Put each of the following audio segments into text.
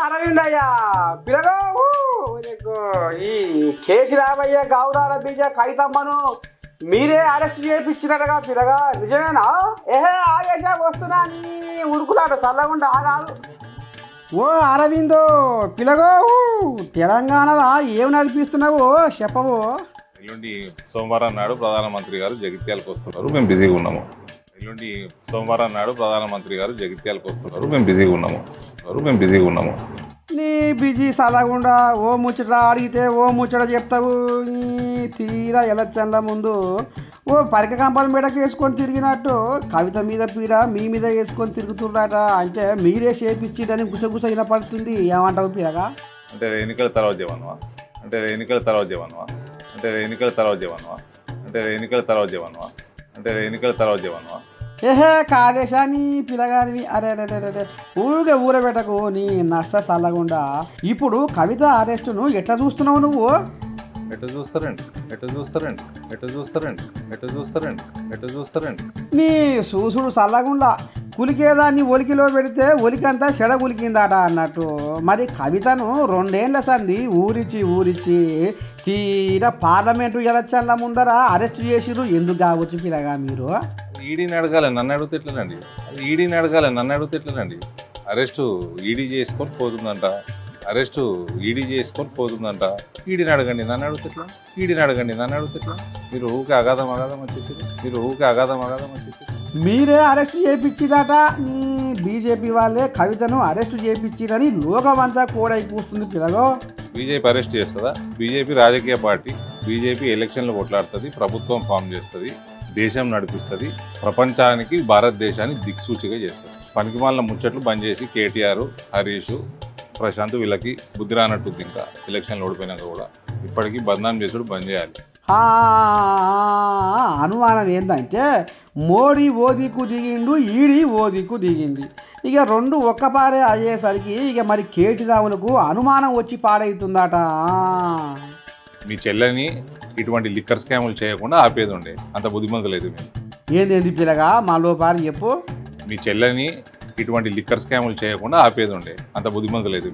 అరవిందయ్య పిలగా ఈ కేసీ రామయ్య గౌరాల బీజ కైతమ్మను మీరే అరెస్ట్ చేయించినట్టుగా పిలగా నిజమేనా? ఏహే ఆగేసా వస్తున్నా నీ ఉరుకులాట చల్లకుండా ఆగాదు. ఓ అరవిందో పిలగో తెలంగాణలో ఏం నడిపిస్తున్నావో చెప్పవో. ఎల్లుండి సోమవారం నాడు ప్రధానమంత్రి గారు జగిత్యాలకు వస్తున్నారు, మేము బిజీగా ఉన్నాము. ఎల్లుండి సోమవారం నాడు ప్రధానమంత్రి గారు జగిత్యాలకు వస్తున్నారు, మేము బిజీగా ఉన్నాము. నీ బిజీ సలగుండా ఓ ముచ్చట అడిగితే ఓ ముచ్చట చెప్తావు. తీరా ఎలక్షన్ల ముందు ఓ పరిక కంపాల మీదకి వేసుకొని తిరిగినట్టు కవిత మీద పీడ మీ మీద వేసుకొని తిరుగుతున్నారట. అంటే మీరే చేపించిడని గుసగుస వినపడుతుంది. ఏమంటావు పీరగా? అంటే ఎన్నికల తర్వాత జవన్వా. ఏహే కాదేశాని పిల్లగానివి. అరే అరే ఊరికే ఊరబెట్టకు నీ నష్ట చల్లకుండా. ఇప్పుడు కవిత అరెస్టును ఎట్లా చూస్తున్నావు నువ్వు? ఎట్లా చూస్తారండి. నీ చూసుడు చల్లగుండా కులికేదాన్ని ఒలికిలో పెడితే ఒలికంతా చెడ కులికిందట అన్నట్టు. మరి కవితను 2 ఏళ్ల సంది ఊరిచ్చి తీరా పార్లమెంటు ఎలక్షన్ల ముందర అరెస్ట్ చేసిరు. ఎందుకు కావచ్చు పిల్లగా మీరు? ఈడీని అడగాలి, నన్ను అడిగితే ఎట్లనండి? అరెస్టు ఈడీ చేసుకొని పోతుందంట. ఈడీని అడగండి, నన్ను అడిగితే ఎట్లా? మీరు ఊకే అగాధం అని చెప్పి మీరే అరెస్ట్ చేయించిరట. నీ బీజేపీ వాళ్ళే కవితను అరెస్ట్ చేయించిరని లోకమంతా కూడా కూస్తుంది పిల్లగో. బీజేపీ అరెస్ట్ చేస్తుందా? బీజేపీ రాజకీయ పార్టీ. బీజేపీ ఎలక్షన్లు కొట్లాడుతుంది, ప్రభుత్వం ఫామ్ చేస్తుంది, దేశం నడిపిస్తుంది, ప్రపంచానికి భారతదేశాన్ని దిక్సూచిగా చేస్తుంది. పనికిమాలిన ముచ్చట్లు బంద్ చేసి కేటీఆర్, హరీష్, ప్రశాంత్ వీళ్ళకి బుద్ధి రానట్టుంది. ఇంకా ఎలక్షన్లు ఓడిపోయినాక కూడా ఇప్పటికీ బదనాం చేసుడు బంద్ చేయాలి. అనుమానం ఏంటంటే మోడీ ఓదికు దిగిండు, ఈడీ ఓదికు దిగింది. ఇక 2 ఒక్కపారే అయ్యేసరికి ఇక మరి కేటీరావులకు అనుమానం వచ్చి పాడవుతుందట. మీ చెల్లెని ఇటువంటి లిక్కర్ స్కాములు చేయకుండా ఆపేది ఉండే, అంత బుద్ధిమంతులేదు. ఏంది పిల్లగా మా లోపాలు చెప్పు. మీ చెల్లెని ఇటువంటి లిక్కర్ స్కాములు చేయకుండా ఆపేది ఉండే, అంత బుద్ధిమంతులేదు.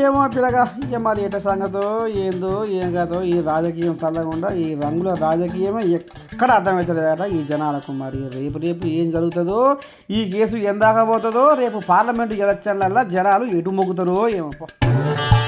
ఏమో పిల్లగా ఇక మరి ఎట సంగతో ఏందో ఏం కాదో ఈ రాజకీయం చల్లకుండా ఈ రంగుల రాజకీయమే ఎక్కడ అర్థమవుతుందట ఈ జనాలకు. మరి రేపు ఏం జరుగుతుందో, ఈ కేసు ఎందాక పోతుందో, రేపు పార్లమెంటు ఎలక్షన్లల్లో జనాలు ఎటు మొగ్గుతారో ఏమో.